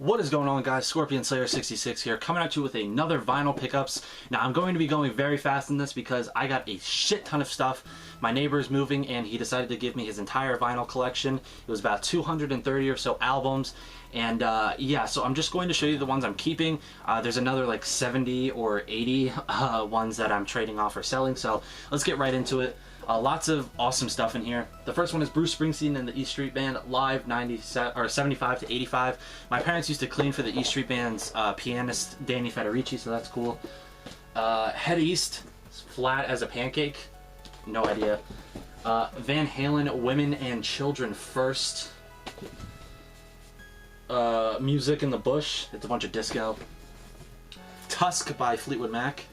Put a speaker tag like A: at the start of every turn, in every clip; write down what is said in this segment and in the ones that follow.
A: What is going on, guys? ScorpionSlayer66 here, coming at you with another vinyl pickups. Now, I'm going to be going very fast in this because I got a shit ton of stuff. My neighbor is moving and he decided to give me his entire vinyl collection. It was about 230 or so albums. And yeah, so I'm just going to show you the ones I'm keeping. There's another like 70 or 80 ones that I'm trading off or selling. So let's get right into it. Lots of awesome stuff in here. The first one is Bruce Springsteen and the E Street Band live 75 to 85. My parents used to clean for the E Street Band's pianist Danny Federici, so that's cool. Head East, flat as a pancake. No idea. Van Halen, Women and Children First. Music in the Bush. It's a bunch of disco. Tusk by Fleetwood Mac.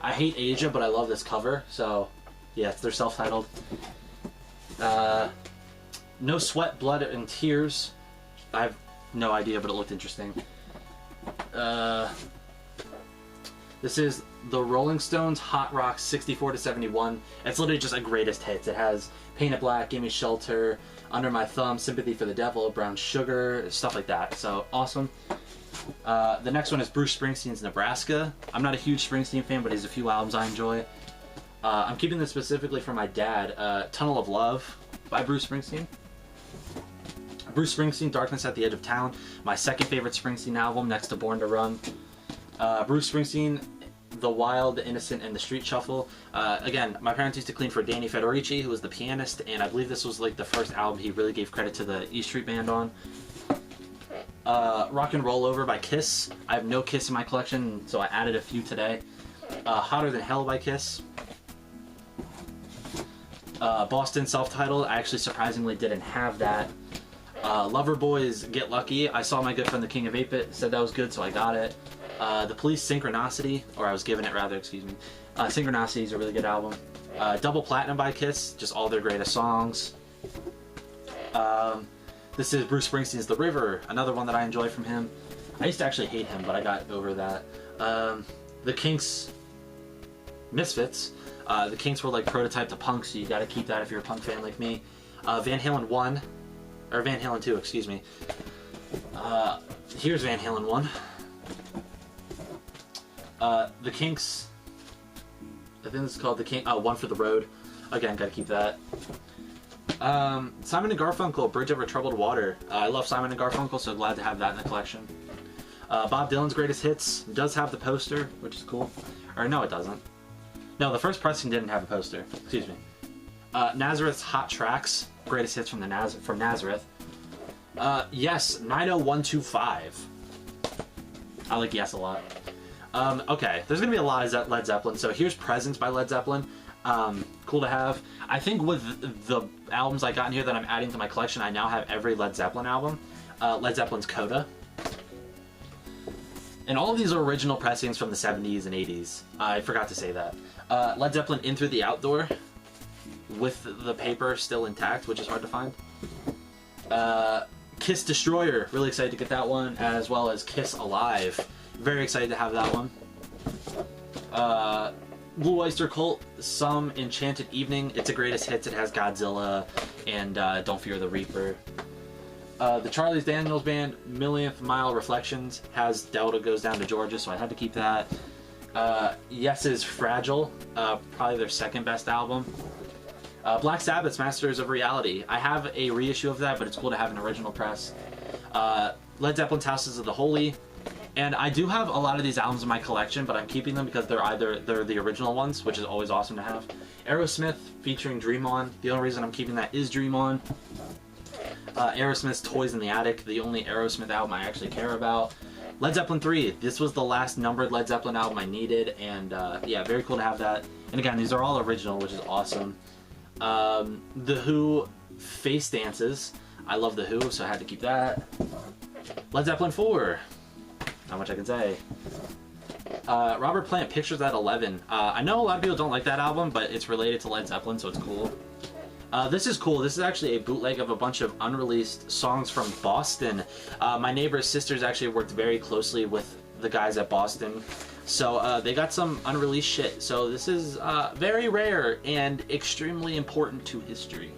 A: I hate Asia, but I love this cover, so yeah, they're self-titled. No Sweat, Blood, and Tears. I have no idea, but it looked interesting. This is the Rolling Stones Hot Rock 64 to 71. It's literally just a greatest hits. It has Paint It Black, Gimme Shelter, Under My Thumb, Sympathy for the Devil, Brown Sugar, stuff like that. So awesome. The next one is Bruce Springsteen's Nebraska. I'm not a huge Springsteen fan, but he has a few albums I enjoy. I'm keeping this specifically for my dad. Tunnel of Love by Bruce Springsteen. Bruce Springsteen, Darkness at the Edge of Town. My second favorite Springsteen album, next to Born to Run. Bruce Springsteen, The Wild, The Innocent, and The Street Shuffle. Again, my parents used to clean for Danny Federici, who was the pianist, and I believe this was like the first album he really gave credit to the E Street Band on. Rock and Roll Over by Kiss. I have no Kiss in my collection, so I added a few today. Hotter Than Hell by Kiss. Boston self-titled. I actually surprisingly didn't have that. Loverboy's Get Lucky. I saw my good friend the King of 8-Bit said that was good, so I got it. The Police Synchronicity, or I was given it rather, excuse me. Synchronicity is a really good album. Double Platinum by Kiss, just all their greatest songs. This is Bruce Springsteen's The River, another one that I enjoy from him. I used to actually hate him, but I got over that. The Kinks, Misfits. The Kinks were like prototype to punk, so you gotta keep that if you're a punk fan like me. Van Halen 1, or Van Halen 2, excuse me. Here's Van Halen 1. The Kinks, I think this is called the King. One for the Road. Again, gotta keep that. Simon and Garfunkel, Bridge Over Troubled Water. I love Simon and Garfunkel, so glad to have that in the collection. Bob Dylan's Greatest Hits does have the poster, which is cool. Or no, it doesn't. No, the first pressing didn't have a poster. Excuse me. Nazareth's Hot Tracks, Greatest Hits from Nazareth. Yes, 90125. I like Yes a lot. Okay, there's gonna be a lot of Led Zeppelin. So here's Presents by Led Zeppelin. Cool to have. I think with the albums I got in here that I'm adding to my collection, I now have every Led Zeppelin album. Led Zeppelin's Coda. And all of these are original pressings from the 70s and 80s. I forgot to say that. Led Zeppelin In Through the Outdoor, with the paper still intact, which is hard to find. Kiss Destroyer, really excited to get that one, as well as Kiss Alive. Very excited to have that one. Blue Oyster Cult, Some Enchanted Evening. It's a greatest hits. It has Godzilla and Don't Fear the Reaper. The Charlie's Daniels Band, Millionth Mile Reflections, has Delta Goes Down to Georgia, so I had to keep that. Yes's Fragile, probably their second best album. Black Sabbath's Masters of Reality. I have a reissue of that, but it's cool to have an original press. Led Zeppelin's Houses of the Holy. And I do have a lot of these albums in my collection, but I'm keeping them because they're the original ones, which is always awesome to have. Aerosmith featuring Dream On. The only reason I'm keeping that is Dream On. Aerosmith's Toys in the Attic, the only Aerosmith album I actually care about. Led Zeppelin 3. This was the last numbered Led Zeppelin album I needed, and yeah, very cool to have that. And again, these are all original, which is awesome. The Who Face Dances. I love The Who, so I had to keep that. Led Zeppelin 4. Not much I can say. Robert Plant, Pictures at 11. I know a lot of people don't like that album, but it's related to Led Zeppelin, so it's cool. This is cool. This is actually a bootleg of a bunch of unreleased songs from Boston. My neighbor's sisters actually worked very closely with the guys at Boston, so they got some unreleased shit. So this is very rare and extremely important to history.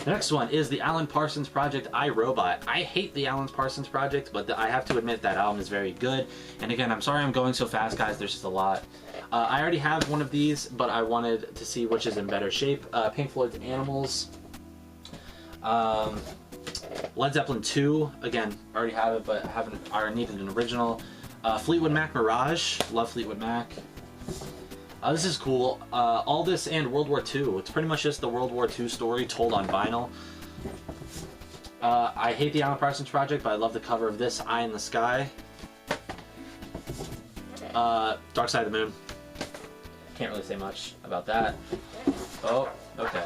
A: The next one is the Alan Parsons Project, I, Robot. I hate the Alan Parsons Project, but I have to admit that album is very good. And again, I'm sorry I'm going so fast, guys. There's just a lot. I already have one of these, but I wanted to see which is in better shape. Pink Floyd's Animals. Led Zeppelin 2. Again, already have it, but I needed an original. Fleetwood Mac Mirage. Love Fleetwood Mac. This is cool. All This and World War II. It's pretty much just the World War II story told on vinyl. I hate the Alan Parsons Project, but I love the cover of this, Eye in the Sky. Dark Side of the Moon. Can't really say much about that. Oh, okay.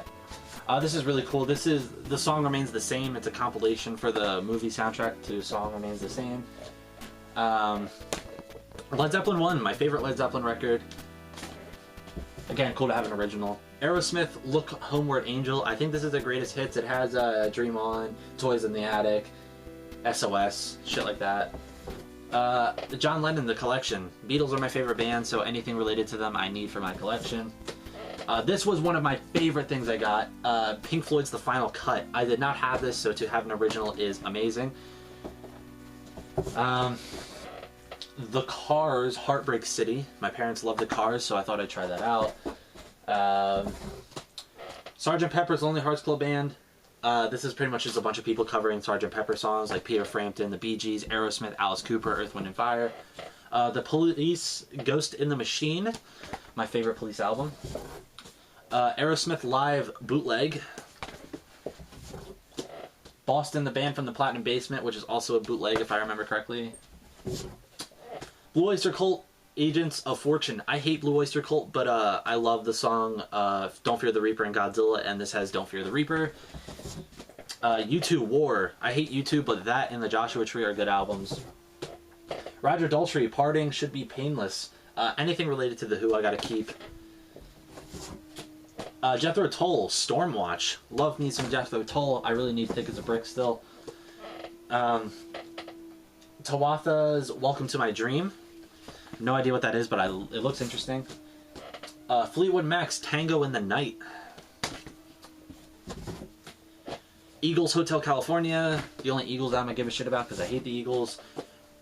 A: This is really cool. This is The Song Remains the Same. It's a compilation for the movie soundtrack to Song Remains the Same. Led Zeppelin 1, my favorite Led Zeppelin record. Again, cool to have an original. Aerosmith, Look Homeward Angel. I think this is the greatest hits. It has Dream On, Toys in the Attic, SOS, shit like that. John Lennon, The Collection. Beatles are my favorite band, so anything related to them I need for my collection. This was one of my favorite things I got. Pink Floyd's The Final Cut. I did not have this, so to have an original is amazing. The Cars, Heartbreak City. My parents love the Cars, so I thought I'd try that out. Sgt. Pepper's Lonely Hearts Club Band. This is pretty much just a bunch of people covering Sgt. Pepper songs, like Peter Frampton, the Bee Gees, Aerosmith, Alice Cooper, Earth, Wind & Fire. The Police, Ghost in the Machine. My favorite Police album. Aerosmith Live Bootleg. Boston, the band from the Platinum Basement, which is also a bootleg if I remember correctly. Blue Oyster Cult, Agents of Fortune. I hate Blue Oyster Cult, but I love the song Don't Fear the Reaper and Godzilla, and this has Don't Fear the Reaper. U2 War. I hate U2, but that and the Joshua Tree are good albums. Roger Daltrey, Parting Should Be Painless. Anything related to The Who I gotta keep. Jethro Tull, Stormwatch. Love me some Jethro Tull. I really need Thick as a Brick still. Tawatha's Welcome to My Dream. No idea what that is, but it looks interesting. Fleetwood Mac's Tango in the Night. Eagles Hotel California. The only Eagles album I give a shit about because I hate the Eagles.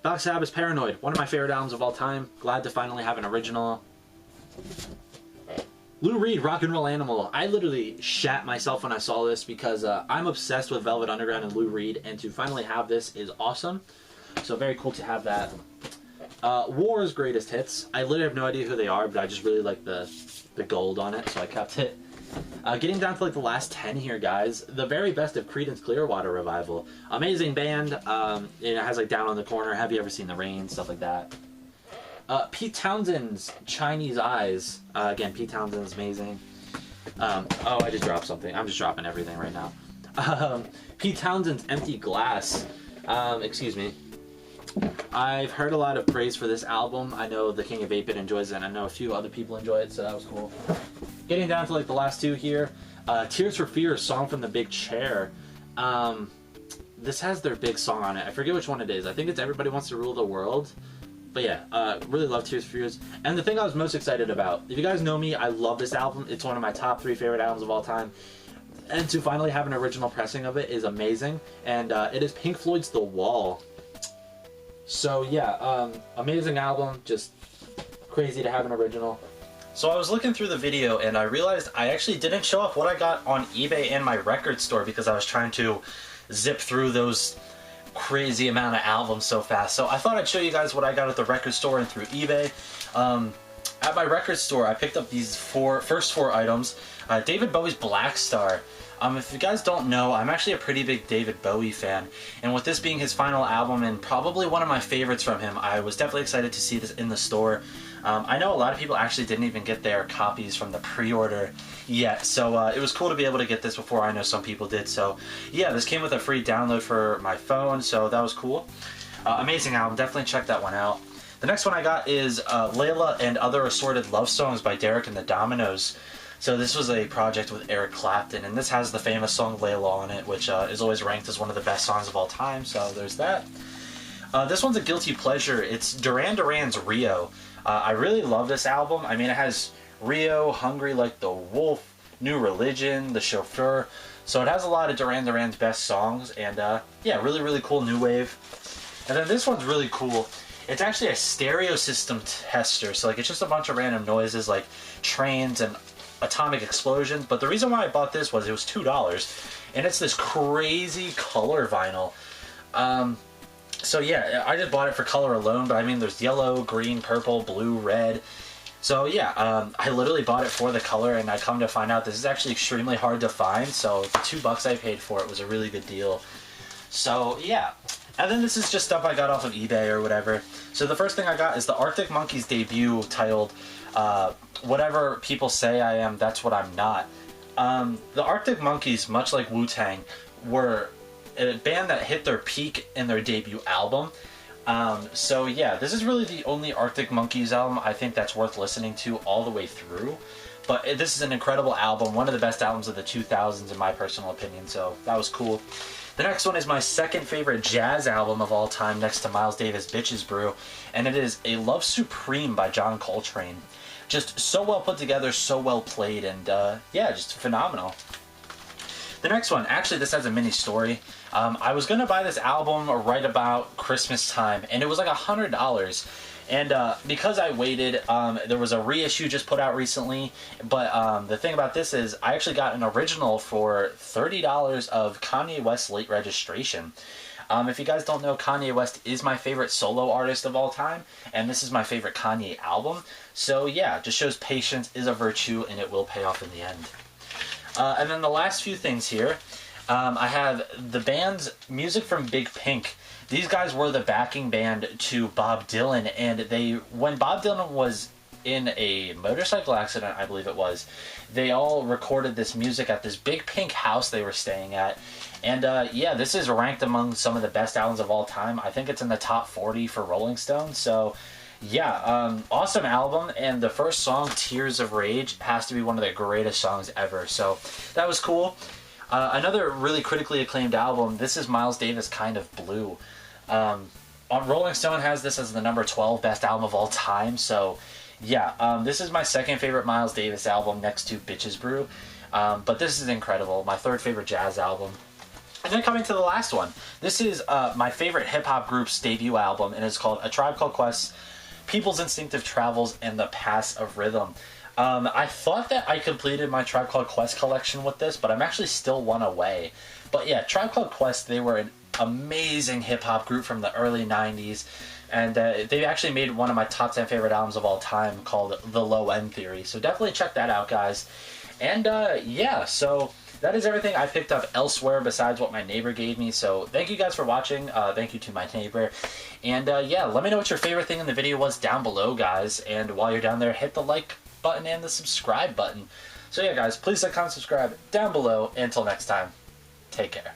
A: Black Sabbath's Paranoid. One of my favorite albums of all time. Glad to finally have an original. Lou Reed, Rock and Roll Animal. I literally shat myself when I saw this because I'm obsessed with Velvet Underground and Lou Reed, and to finally have this is awesome. So very cool to have that. War's Greatest Hits. I literally have no idea who they are, but I just really like the gold on it, so I kept it. Getting down to like the last 10 here, guys. The very best of Creedence Clearwater Revival. Amazing band. It has like Down on the Corner, Have You Ever Seen the Rain, stuff like that. Pete Townshend's Chinese Eyes. Again, Pete Townshend's amazing. Oh, I just dropped something. I'm just dropping everything right now. Pete Townshend's Empty Glass. Excuse me. I've heard a lot of praise for this album. I know the King of 8-Bit enjoys it, and I know a few other people enjoy it, so that was cool. Getting down to like the last two here. Tears for Fears, Song from the Big Chair. This has their big song on it. I forget which one it is. I think it's Everybody Wants to Rule the World. But yeah, really love Tears for Fears. And the thing I was most excited about, if you guys know me, I love this album. It's one of my top 3 favorite albums of all time. And to finally have an original pressing of it is amazing. And it is Pink Floyd's The Wall. So yeah, amazing album, just crazy to have an original. So I was looking through the video and I realized I actually didn't show off what I got on eBay and my record store because I was trying to zip through those crazy amount of albums so fast. So I thought I'd show you guys what I got at the record store and through eBay. At my record store, I picked up these first four items. David Bowie's Black Star. If you guys don't know, I'm actually a pretty big David Bowie fan, and with this being his final album and probably one of my favorites from him, I was definitely excited to see this in the store. I know a lot of people actually didn't even get their copies from the pre-order yet, so it was cool to be able to get this before I know some people did. So yeah, this came with a free download for my phone, so that was cool. Amazing album, definitely check that one out. The next one I got is Layla and Other Assorted Love Songs by Derek and the Dominoes. So this was a project with Eric Clapton, and this has the famous song Layla on it, which is always ranked as one of the best songs of all time, so there's that. This one's a guilty pleasure. It's Duran Duran's Rio. I really love this album. I mean, it has Rio, Hungry Like the Wolf, New Religion, The Chauffeur, So it has a lot of Duran Duran's best songs, and yeah, really, really cool new wave. And then this one's really cool. It's actually a stereo system tester, so like it's just a bunch of random noises like trains and atomic explosions. But the reason why I bought this was it was $2, and it's this crazy color vinyl. So yeah, I just bought it for color alone, but I mean there's yellow, green, purple, blue, red. So yeah, I literally bought it for the color, and I come to find out this is actually extremely hard to find, so the $2 I paid for it was a really good deal. So yeah, and then this is just stuff I got off of eBay or whatever. So the first thing I got is the Arctic Monkeys debut titled Whatever People Say I Am, That's What I'm Not. The Arctic Monkeys, much like Wu-Tang, were a band that hit their peak in their debut album. So yeah, this is really the only Arctic Monkeys album I think that's worth listening to all the way through. But this is an incredible album, one of the best albums of the 2000s in my personal opinion, so that was cool. The next one is my second favorite jazz album of all time, next to Miles Davis' Bitches Brew, and it is A Love Supreme by John Coltrane. Just so well put together, so well played, and yeah, just phenomenal. The next one, actually this has a mini story. I was going to buy this album right about Christmas time, and it was like $100. And because I waited, there was a reissue just put out recently, but the thing about this is I actually got an original for $30 of Kanye West Late Registration. If you guys don't know, Kanye West is my favorite solo artist of all time, and this is my favorite Kanye album. So yeah, just shows patience is a virtue, and it will pay off in the end. And then the last few things here, I have the band's Music from Big Pink. These guys were the backing band to Bob Dylan, and when Bob Dylan was in a motorcycle accident, I believe it was, they all recorded this music at this Big Pink house they were staying at. And yeah, this is ranked among some of the best albums of all time. I think it's in the top 40 for Rolling Stone. So yeah, awesome album, and the first song, Tears of Rage, has to be one of the greatest songs ever. So that was cool. Another really critically acclaimed album, this is Miles Davis' Kind of Blue. Rolling Stone has this as the number 12 best album of all time, so yeah, this is my second favorite Miles Davis album next to Bitches Brew, but this is incredible, my third favorite jazz album. And then coming to the last one, this is my favorite hip-hop group's debut album, and it's called A Tribe Called Quest, People's Instinctive Travels, and The Pass of Rhythm. I thought that I completed my Tribe Called Quest collection with this, but I'm actually still one away. But yeah, Tribe Called Quest, they were an amazing hip-hop group from the early 90s, and they actually made one of my top 10 favorite albums of all time called The Low End Theory, so definitely check that out, guys. And yeah, so that is everything I picked up elsewhere besides what my neighbor gave me, so thank you guys for watching. Thank you to my neighbor, and yeah, let me know what your favorite thing in the video was down below, guys, and while you're down there, hit the like button and the subscribe button. So yeah, guys, please like, comment, subscribe down below. Until next time, take care.